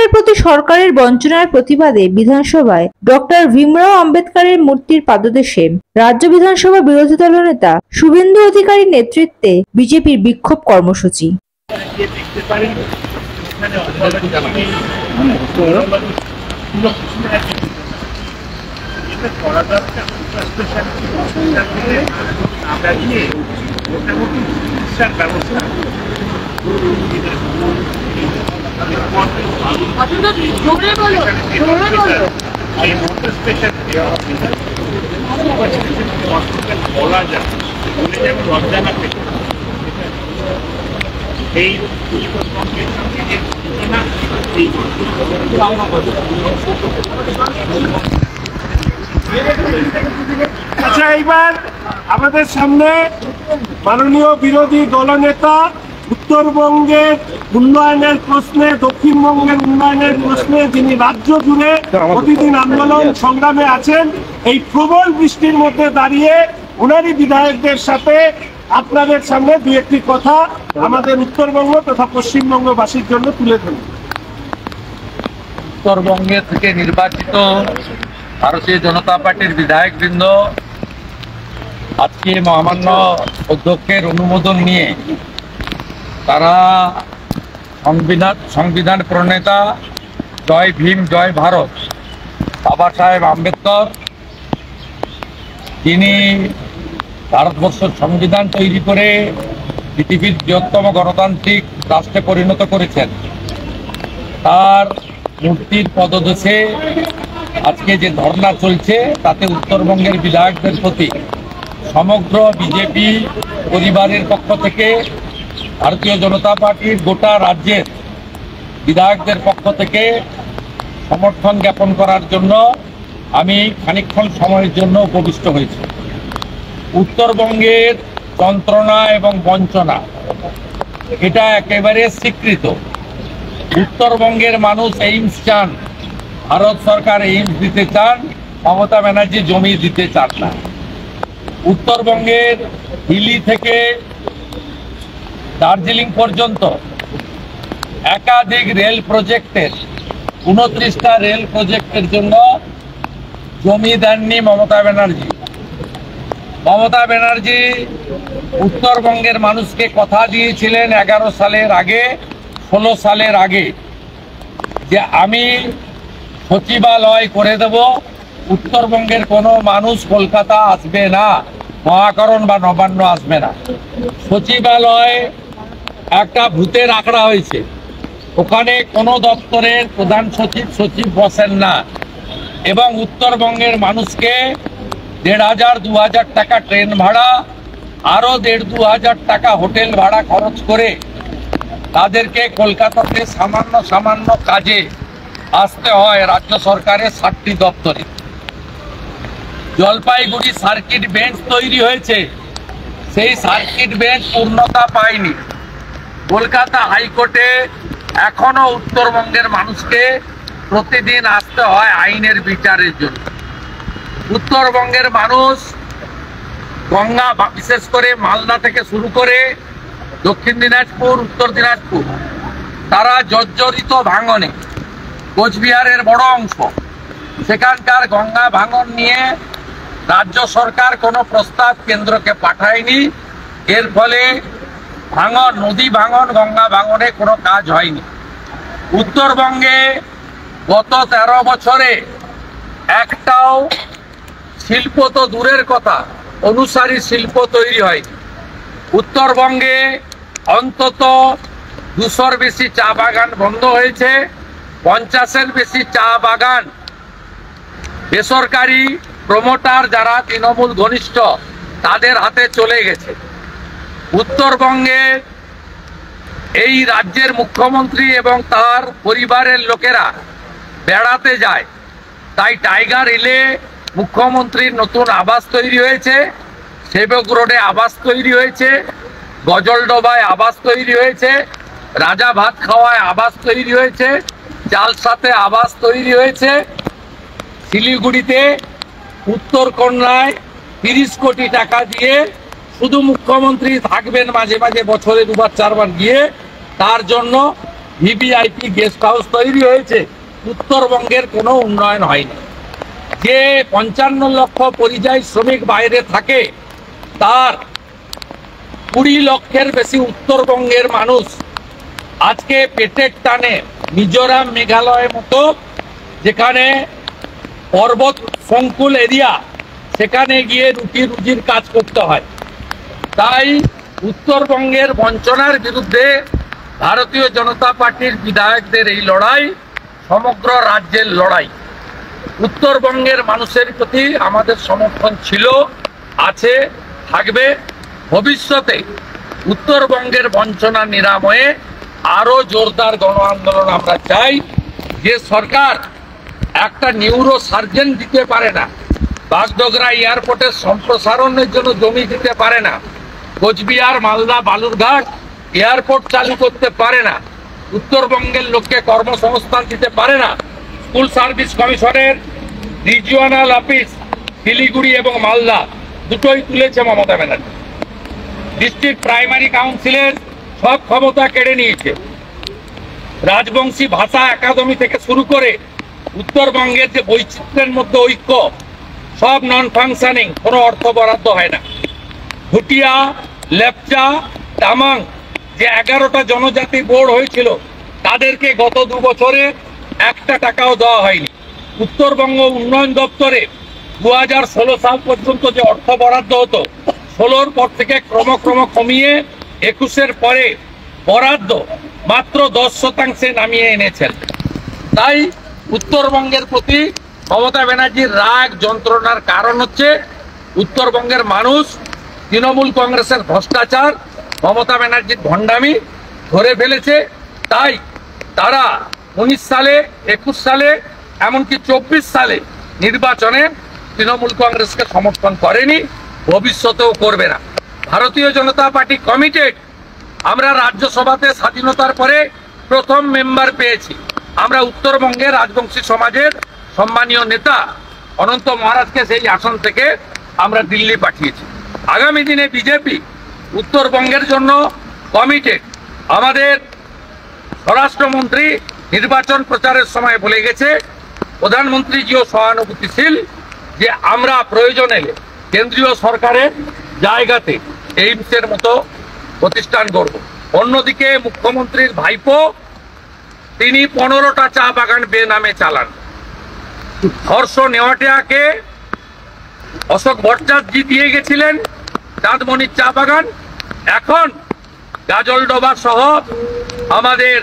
পরিবারের প্রতি সরকারের বঞ্চনার প্রতিবাদে বিধানসভায় ডক্টর ভীমরাও আম্বেদকরের মূর্তির পাদদেশে রাজ্য বিধানসভা বিরোধী দলনেতা শুভেন্দু অধিকারীর নেতৃত্বে বিজেপির বিক্ষোভ কর্মসূচি। আচ্ছা, এইবার আমাদের সামনে মাননীয় বিরোধী দলনেতা উত্তরবঙ্গের উন্নয়নের প্রশ্নে, দক্ষিণবঙ্গের উন্নয়নের প্রশ্নে যিনি রাজ্য জুড়ে প্রতিদিন আন্দোলন সংগ্রামে আছেন, এই প্রবল বৃষ্টির মধ্যে দাঁড়িয়ে ওনারই বিধায়কদের সাথে আপনাদের সামনে দু একটি কথা আমাদের উত্তরবঙ্গ তথা পশ্চিমবঙ্গবাসীর জন্য তুলে ধরুন। উত্তরবঙ্গে থেকে নির্বাচিত ভারতীয় জনতা পার্টির বিধায়কবৃন্দ আজকে মহামান্য অধ্যক্ষের অনুমোদন নিয়ে তারা সংবিধান প্রণেতা জয় ভীম জয় ভারত বাবা সাহেব আম্বেদকর, তিনি ভারতবর্ষের সংবিধান তৈরি করে পৃথিবীর বৃহত্তম গণতান্ত্রিক রাষ্ট্রে পরিণত করেছেন, তার মূর্তির পদদেশে আজকে যে ধর্ণা চলছে তাতে উত্তরবঙ্গের বিধায়কদের প্রতি সমগ্র বিজেপি পরিবারের পক্ষ থেকে, ভারতীয় জনতা পার্টির গোটা রাজ্যের বিধায়কদের পক্ষ থেকে সমর্থন জ্ঞাপন করার জন্য আমি খানিকক্ষণ সময়ের জন্য উপবিষ্ট হয়েছি। উত্তরবঙ্গের যন্ত্রণা এবং বঞ্চনা এটা একেবারে স্বীকৃত। উত্তরবঙ্গের মানুষ এইমস চান, ভারত সরকার এইমস দিতে চান, মমতা ব্যানার্জি জমি দিতে চান না। উত্তরবঙ্গের হিলি থেকে দার্জিলিং পর্যন্ত একাধিক রেল প্রজেক্টের 29টা রেল প্রজেক্টের জন্য জমি দেননি মমতা ব্যানার্জি। মমতা ব্যানার্জি উত্তরবঙ্গের মানুষকে কথা দিয়েছিলেন 11 সালের আগে, 16 সালের আগে, যে আমি সচিবালয় করে দেব, উত্তরবঙ্গের কোনো মানুষ কলকাতা আসবে না, মহাকরণ বা নবান্ন আসবে না। সচিবালয় একটা ভূতের আঁকড়া হয়েছে, ওখানে কোনো দপ্তরের প্রধান সচিব সচিব বসেন না, এবং উত্তরবঙ্গের মানুষকে 1500-2000 টাকা ট্রেন ভাড়া, আরও 1500-2000 টাকা হোটেল ভাড়া খরচ করে তাদেরকে কলকাতাতে সামান্য কাজে আসতে হয় রাজ্য সরকারের 7টি দপ্তরে। জলপাইগুড়ি সার্কিট বেঞ্চ তৈরি হয়েছে, সেই সার্কিট বেঞ্চ পূর্ণতা পায়নি। কলকাতা হাইকোর্টে এখনো উত্তরবঙ্গের মানুষকে প্রতিদিন আসতে হয় আইনের বিচারের জন্য। উত্তরবঙ্গের মানুষ গঙ্গা, বিশেষ করে মালদা থেকে শুরু করে দক্ষিণ দিনাজপুর, উত্তর দিনাজপুর, তারা জর্জরিত ভাঙনে, কোচবিহারের বড় অংশ, সেখানকার গঙ্গা ভাঙন নিয়ে রাজ্য সরকার কোনো প্রস্তাব কেন্দ্রকে পাঠায়নি। এর ফলে ভাঙন, নদী ভাঙন, গঙ্গা ভাঙনে কোনো কাজ হয়নি। উত্তরবঙ্গে গত 13 বছরে একটাও শিল্প তো দূরের কথা, অনুসারী শিল্প তৈরি হয়নি। উত্তরবঙ্গে অন্তত 200-র বেশি চা বাগান বন্ধ হয়েছে, 50-এর বেশি চা বাগান বেসরকারি প্রমোটার যারা তৃণমূল ঘনিষ্ঠ তাদের হাতে চলে গেছে। উত্তরবঙ্গে এই রাজ্যের মুখ্যমন্ত্রী এবং তার পরিবারের লোকেরা বেড়াতে যায়, তাই টাইগার হিলে মুখ্যমন্ত্রীর নতুন আবাস তৈরি হয়েছে, সেবক রোডে আবাস তৈরি হয়েছে, গজলডোবায় আবাস তৈরি হয়েছে, রাজা ভাত খাওয়ায় আবাস তৈরি হয়েছে, চালসাতে আবাস তৈরি হয়েছে। শিলিগুড়িতে উত্তরকন্যায় 30 কোটি টাকা দিয়ে শুধু মুখ্যমন্ত্রী থাকবেন মাঝে মাঝে, বছরে 2-4 বার গিয়ে, তার জন্য ভিভিআইপি গেস্ট হাউস তৈরি হয়েছে, উত্তরবঙ্গের কোনো উন্নয়ন হয়নি। যে 55 লক্ষ পরিযায়ী শ্রমিক বাইরে থাকে, তার 20 লক্ষের বেশি উত্তরবঙ্গের মানুষ আজকে পেটের টানে মিজোরাম, মেঘালয়ের মতো যেখানে পর্বত সংকুল এরিয়া, সেখানে গিয়ে রুজির কাজ করতে হয়। তাই উত্তরবঙ্গের বঞ্চনার বিরুদ্ধে ভারতীয় জনতা পার্টির বিধায়কদের এই লড়াই সমগ্র রাজ্যের লড়াই। উত্তরবঙ্গের মানুষের প্রতি আমাদের সমর্থন ছিল, আছে, থাকবে। ভবিষ্যতে উত্তরবঙ্গের বঞ্চনা নিরাময়ে আরো জোরদার গণ আন্দোলন আমরা চাই। যে সরকার একটা নিউরো সার্জন দিতে পারে না, বাগডোগরা এয়ারপোর্টের সম্প্রসারণের জন্য জমি দিতে পারে না, কোচবিহার, মালদা, বালুরঘাট এয়ারপোর্ট চালু করতে পারে না, উত্তরবঙ্গের লোককে কর্মসংস্থান দিতে পারে না, স্কুল সার্ভিস কমিশনের রিজিওনাল অফিস শিলিগুড়ি এবং মালদা দুটোই তুলেছে মমতা ব্যানার্জি। ডিস্ট্রিক্ট প্রাইমারি কাউন্সিলের সব ক্ষমতা কেড়ে নিয়েছে। রাজবংশী ভাষা একাডেমি থেকে শুরু করে উত্তরবঙ্গের যে বৈচিত্র্যের মধ্যে ঐক্য, সব নন ফাংশনিং, কোনো অর্থ বরাদ্দ হয় না। ভুটিয়া, লেপচা, তামাং যে 11টা জনজাতি বোর্ড হয়েছিল, তাদেরকে গত 2 বছরে 1 টাকাও দেওয়া হয়নি। উত্তরবঙ্গ উন্নয়ন দপ্তরে 2016 সাল পর্যন্ত যে অর্থ বরাদ্দ হতো, 16-র পর থেকে ক্রম কমিয়ে 21-এর পরে বরাদ্দ মাত্র 10% নামিয়ে এনেছেন। তাই উত্তরবঙ্গের প্রতি মমতা ব্যানার্জির রাগ, যন্ত্রণার কারণ হচ্ছে উত্তরবঙ্গের মানুষ তৃণমূল কংগ্রেসের ভ্রষ্টাচার, মমতা ব্যানার্জির ভণ্ডামি ধরে ফেলেছে। তাই তারা 19 সালে, 21 সালে, এমনকি 24 সালে নির্বাচনে তৃণমূল কংগ্রেসকে সমর্থন করেনি, ভবিষ্যতেও করবে না। ভারতীয় জনতা পার্টি কমিটেড। আমরা রাজ্যসভাতে স্বাধীনতার পরে প্রথম মেম্বার পেয়েছি। আমরা উত্তরবঙ্গের রাজবংশী সমাজের সম্মানীয় নেতা অনন্ত মহারাজকে সেই আসন থেকে আমরা দিল্লি পাঠিয়েছি। আগামী দিনে বিজেপি উত্তরবঙ্গের জন্য কমিটেড। আমাদের স্বরাষ্ট্রমন্ত্রী নির্বাচন প্রচারের সময় বলে গেছে, প্রধানমন্ত্রীজিও সহানুভূতিশীল, যে আমরা প্রয়োজনে কেন্দ্রীয় সরকারের জায়গাতে এইমসের মতো প্রতিষ্ঠান গড়ব। অন্যদিকে মুখ্যমন্ত্রীর ভাইপো, তিনি 15টা চা বাগান বেনামে চালান। হর্ষ নেওয়াটিয়াকে অশোক ভট্টাচার্য দিয়ে গেছিলেন চাঁদমণির চা বাগান, এখন গাজলডোবা সহ আমাদের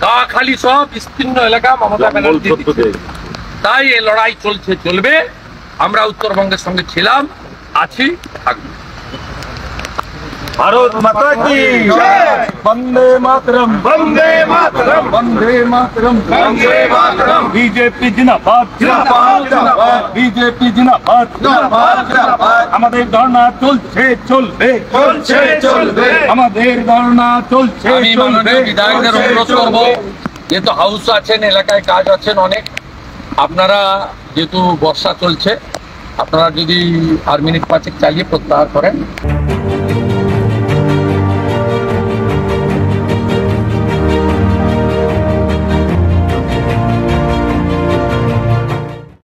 কাখালি সহ বিস্তীর্ণ এলাকা মমতা ব্যানার্জি। তাই এই লড়াই চলছে, চলবে। আমরা উত্তরবঙ্গের সঙ্গে ছিলাম, আছি, থাকবো। ভারত মাতা কি জয়, বন্দে মাতরম, বন্দে মাতরম, বন্দে মাতরম, বন্দে মাতরম। বিজেপি জিন্দাবাদ, জিন্দাবাদ, জিন্দাবাদ। বিজেপি জিন্দাবাদ, জিন্দাবাদ, জিন্দাবাদ। আমাদের ধর্ণা চলছে, চলবে, চলছে, চলবে। আমাদের ধর্ণা চলছে, আমি মাননীয় বিধায়কদের অনুরোধ করব, যেহেতু হাউস আছেন, এলাকায় কাজ আছেন অনেক, আপনারা যেহেতু বর্ষা চলছে, আপনারা যদি আর মিনিট 5 চালিয়ে প্রত্যাহার করেন।